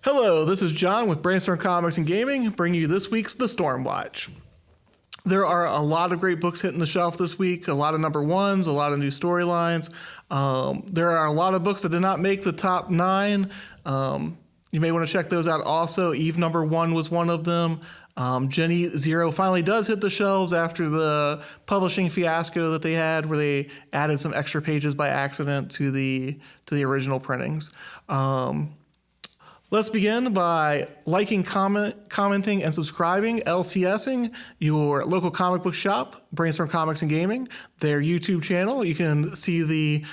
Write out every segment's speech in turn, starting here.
Hello, this is John with Brainstorm Comics and Gaming, bringing you this week's The Stormwatch. There are a lot of great books hitting the shelf this week, a lot of number ones, a lot of new storylines. There are a lot of books that did not make the top 9. You may want to check those out also. Eve number 1 was one of them. Jenny Zero finally does hit the shelves after the publishing fiasco that they had, where they added some extra pages by accident to the original printings. Let's begin by liking, commenting, and subscribing, LCSing, your local comic book shop, Brainstorm Comics and Gaming, their YouTube channel. You can see the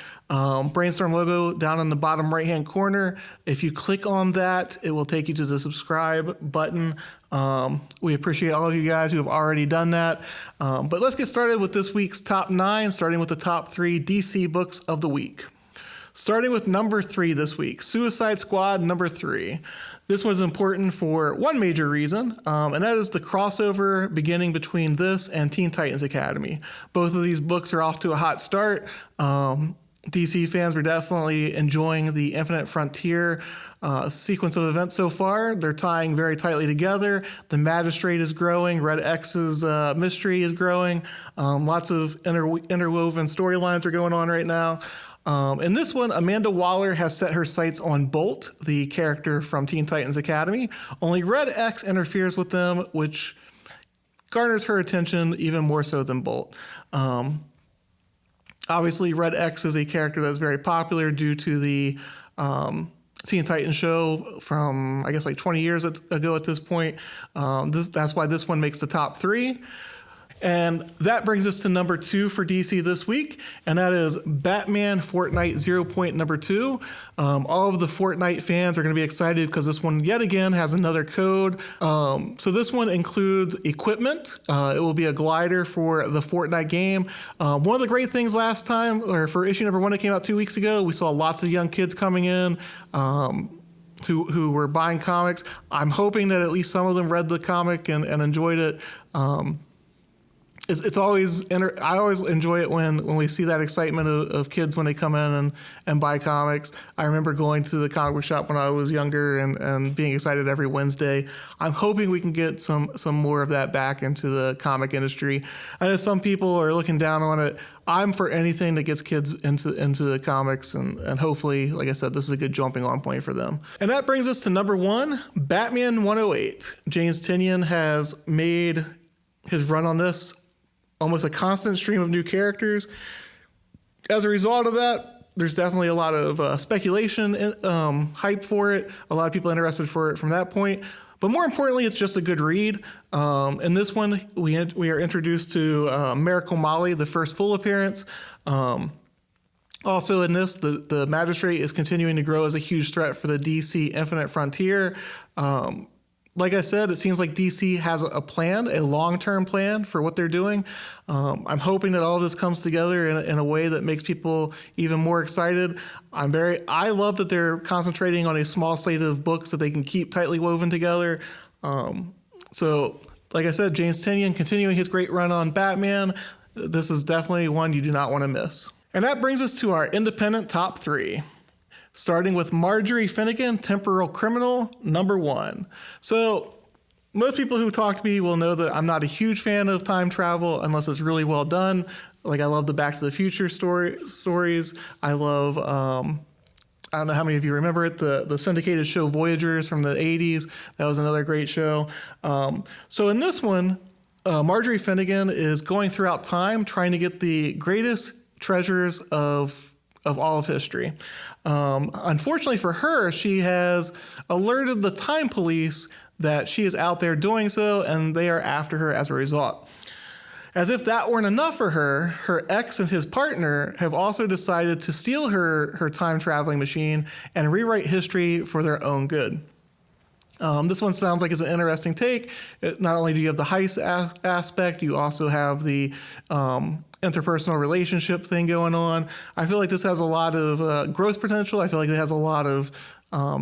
Brainstorm logo down in the bottom right-hand corner. If you click on that, it will take you to the subscribe button. We appreciate all of you guys who have already done that. But let's get started with this week's top 9, starting with the top 3 DC books of the week. Starting with number 3 this week, Suicide Squad number 3. This was important for one major reason, and that is the crossover beginning between this and Teen Titans Academy. Both of these books are off to a hot start. DC fans were definitely enjoying the Infinite Frontier sequence of events so far. They're tying very tightly together. The Magistrate is growing. Red X's mystery is growing. Lots of interwoven storylines are going on right now. In this one, Amanda Waller has set her sights on Bolt, the character from Teen Titans Academy. Only Red X interferes with them, which garners her attention even more so than Bolt. Obviously, Red X is a character that's very popular due to the Teen Titans show from, I guess, like 20 years ago at this point. That's why this one makes the top 3. And that brings us to number 2 for DC this week, and that is Batman Fortnite 0.2. All of the Fortnite fans are going to be excited because this one, yet again, has another code. So this one includes equipment. It will be a glider for the Fortnite game. One of the great things last time, or for issue number 1 that came out 2 weeks ago, we saw lots of young kids coming in who were buying comics. I'm hoping that at least some of them read the comic and enjoyed it. It's always, I always enjoy it when we see that excitement of kids when they come in and buy comics. I remember going to the comic book shop when I was younger and being excited every Wednesday. I'm hoping we can get some more of that back into the comic industry. I know some people are looking down on it. I'm for anything that gets kids into the comics, and hopefully, like I said, this is a good jumping on point for them. And that brings us to number 1, Batman 108. James Tynion has made his run on this almost a constant stream of new characters. As a result of that, there's definitely a lot of speculation, hype for it. A lot of people interested for it from that point. But more importantly, it's just a good read. In this one, we are introduced to Miracle Molly, the first full appearance. Also in this, the Magistrate is continuing to grow as a huge threat for the DC Infinite Frontier. Like I said, it seems like DC has a plan, a long-term plan for what they're doing. I'm hoping that all of this comes together in a way that makes people even more excited. I love that they're concentrating on a small slate of books that they can keep tightly woven together. So, like I said, James Tynion continuing his great run on Batman. This is definitely one you do not want to miss. And that brings us to our independent top 3. Starting with Marjorie Finnegan, Temporal Criminal, number 1. So most people who talk to me will know that I'm not a huge fan of time travel unless it's really well done. Like, I love the Back to the Future stories. I love, I don't know how many of you remember it, the syndicated show Voyagers from the 80s. That was another great show. So in this one, Marjorie Finnegan is going throughout time trying to get the greatest treasures of all of history. Unfortunately for her, she has alerted the time police that she is out there doing so, and they are after her as a result. As if that weren't enough for her, her ex and his partner have also decided to steal her time traveling machine and rewrite history for their own good. This one sounds like it's an interesting take. Not only do you have the heist aspect, you also have the interpersonal relationship thing going on. I feel like this has a lot of growth potential. I feel like it has a lot of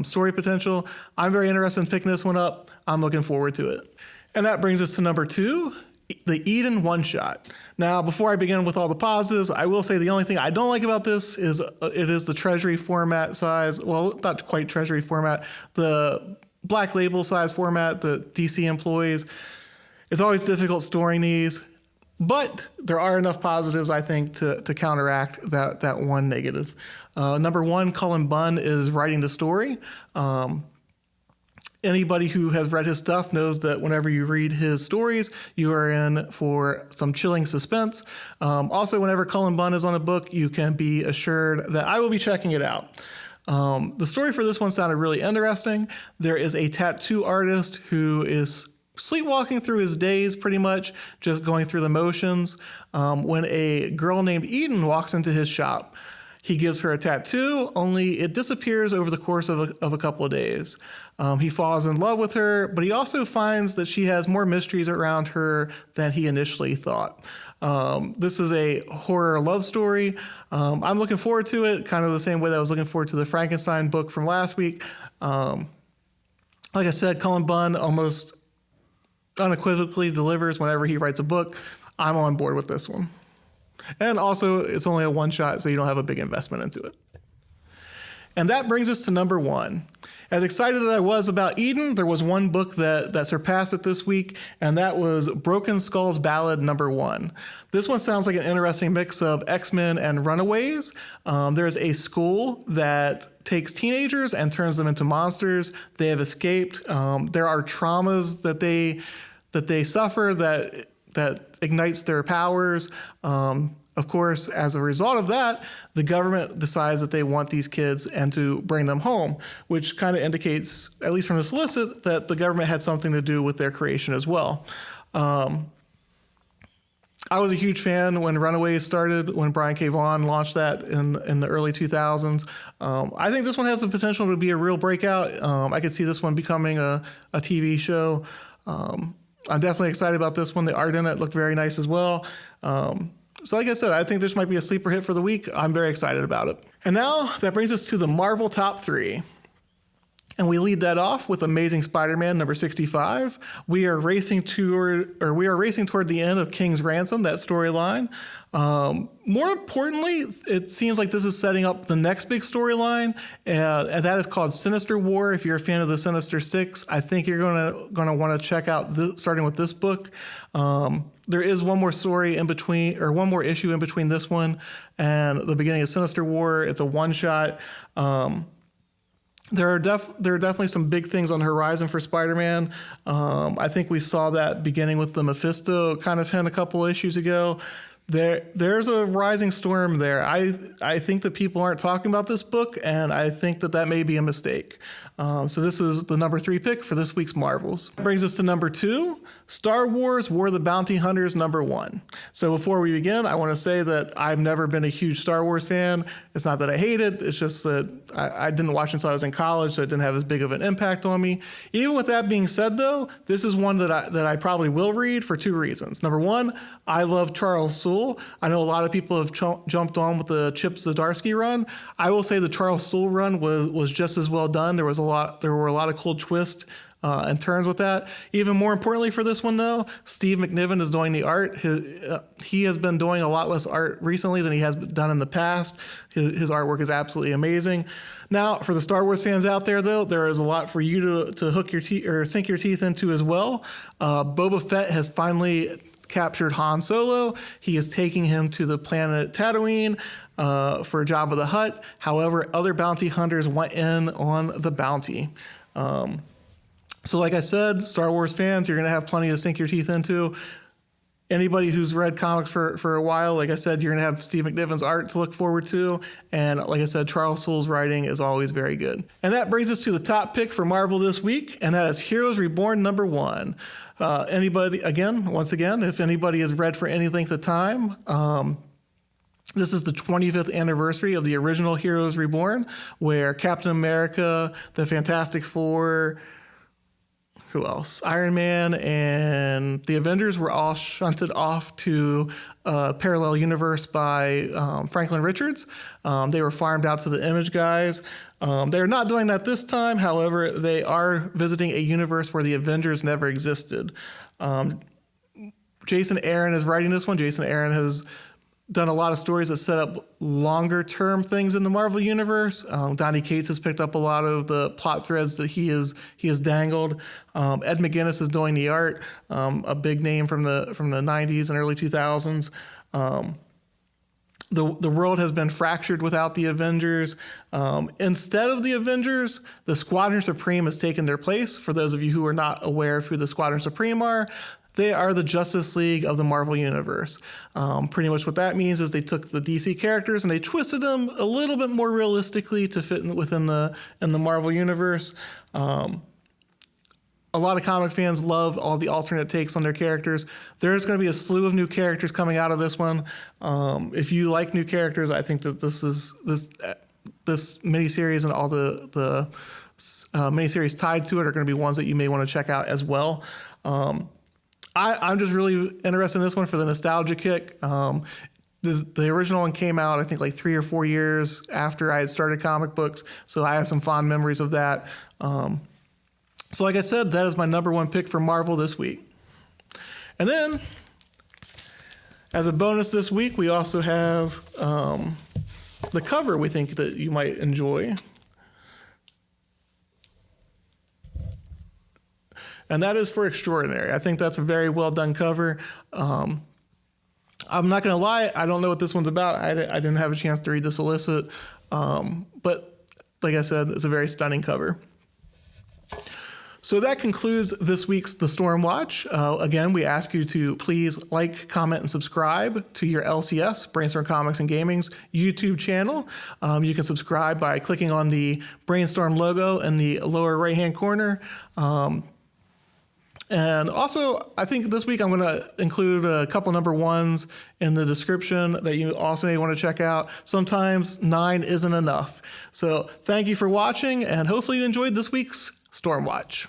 story potential. I'm very interested in picking this one up. I'm looking forward to it. And that brings us to number 2, the Eden one-shot. Now, before I begin with all the positives, I will say the only thing I don't like about this is it is the Treasury format size. Well, not quite Treasury format. The Black Label size format that DC employs. It's always difficult storing these, but there are enough positives, I think, to counteract that one negative. Number one, Cullen Bunn is writing the story. Anybody who has read his stuff knows that whenever you read his stories, you are in for some chilling suspense. Also, whenever Cullen Bunn is on a book, you can be assured that I will be checking it out. The story for this one sounded really interesting. There is a tattoo artist who is sleepwalking through his days, pretty much just going through the motions, when a girl named Eden walks into his shop. He gives her a tattoo, only it disappears over the course of a couple of days. He falls in love with her, but he also finds that she has more mysteries around her than he initially thought. This is a horror love story. I'm looking forward to it, kind of the same way that I was looking forward to the Frankenstein book from last week. Like I said, Cullen Bunn almost unequivocally delivers whenever he writes a book. I'm on board with this one. And also, it's only a one-shot, so you don't have a big investment into it. And that brings us to number one. As excited as I was about Eden, there was one book that surpassed it this week, and that was Broken Skull's Ballad #1. This one sounds like an interesting mix of X-Men and Runaways. There's a school that takes teenagers and turns them into monsters. They have escaped. There are traumas that they suffer that ignites their powers. Of course, as a result of that, the government decides that they want these kids and to bring them home, which kind of indicates, at least from the solicit, that the government had something to do with their creation as well. I was a huge fan when Runaways started, when Brian K. Vaughan launched that in the early 2000s. I think this one has the potential to be a real breakout. I could see this one becoming a TV show. I'm definitely excited about this one. The art in it looked very nice as well. So like I said, I think this might be a sleeper hit for the week. I'm very excited about it. And now that brings us to the Marvel Top 3. And we lead that off with Amazing Spider-Man number 65. We are racing toward the end of King's Ransom, that storyline. More importantly, it seems like this is setting up the next big storyline, and that is called Sinister War. If you're a fan of the Sinister Six, I think you're gonna want to check out starting with this book. There is one more story in between, or one more issue in between this one and the beginning of Sinister War. It's a one-shot. There are definitely some big things on the horizon for Spider-Man. I think we saw that beginning with the Mephisto kind of hint a couple issues ago. There's a rising storm there. I think that people aren't talking about this book, and I think that may be a mistake. So this is the number 3 pick for this week's Marvels. That brings us to number 2, Star Wars War of the Bounty Hunters #1. So before we begin, I want to say that I've never been a huge Star Wars fan. It's not that I hate it. It's just that I didn't watch until I was in college, so it didn't have as big of an impact on me. Even with that being said, though, this is one that I probably will read for 2 reasons. Number 1, I love Charles Soule. I know a lot of people have jumped on with the Chip Zdarsky run. I will say the Charles Soule run was just as well done. There were a lot of cool twists and turns with that. Even more importantly for this one, though, Steve McNiven is doing the art. He has been doing a lot less art recently than he has done in the past. His artwork is absolutely amazing. Now, for the Star Wars fans out there, though, there is a lot for you to hook your teeth or sink your teeth into as well. Boba Fett has finally captured Han Solo. He is taking him to the planet Tatooine for Jabba the Hutt. However, other bounty hunters went in on the bounty. So like I said, Star Wars fans, you're going to have plenty to sink your teeth into. Anybody who's read comics for a while, like I said, you're going to have Steve McNiven's art to look forward to. And like I said, Charles Soule's writing is always very good. And that brings us to the top pick for Marvel this week, and that is Heroes Reborn #1. Once again, if anybody has read for any length of time, this is the 25th anniversary of the original Heroes Reborn, where Captain America, the Fantastic Four, who else? Iron Man and the Avengers were all shunted off to a parallel universe by Franklin Richards. They were farmed out to the Image guys. They're not doing that this time. However, they are visiting a universe where the Avengers never existed. Jason Aaron is writing this one. Jason Aaron has done a lot of stories that set up longer term things in the Marvel universe. Donny Cates has picked up a lot of the plot threads that he has dangled. Ed McGuinness is doing the art, a big name from the 90s and early 2000s. The world has been fractured without the Avengers. Instead of the Avengers, the Squadron Supreme has taken their place. For those of you who are not aware of who the Squadron Supreme are, they are the Justice League of the Marvel Universe. Pretty much what that means is they took the DC characters and they twisted them a little bit more realistically to fit within the Marvel Universe. A lot of comic fans love all the alternate takes on their characters. There's going to be a slew of new characters coming out of this one. If you like new characters, I think that this miniseries and all the miniseries tied to it are going to be ones that you may want to check out as well. I'm just really interested in this one for the nostalgia kick. The original one came out, I think, like 3 or 4 years after I had started comic books, so I have some fond memories of that. So like I said, that is my number one pick for Marvel this week. And then, as a bonus this week, we also have the cover we think that you might enjoy. And that is for Extraordinary. I think that's a very well done cover. I'm not going to lie, I don't know what this one's about. I didn't have a chance to read the solicit. But like I said, it's a very stunning cover. So that concludes this week's The Storm Watch. Again, we ask you to please like, comment, and subscribe to your LCS, Brainstorm Comics and Gaming's YouTube channel. You can subscribe by clicking on the Brainstorm logo in the lower right-hand corner. And also, I think this week I'm going to include a couple number ones in the description that you also may want to check out. Sometimes 9 isn't enough. So thank you for watching, and hopefully you enjoyed this week's Storm Watch.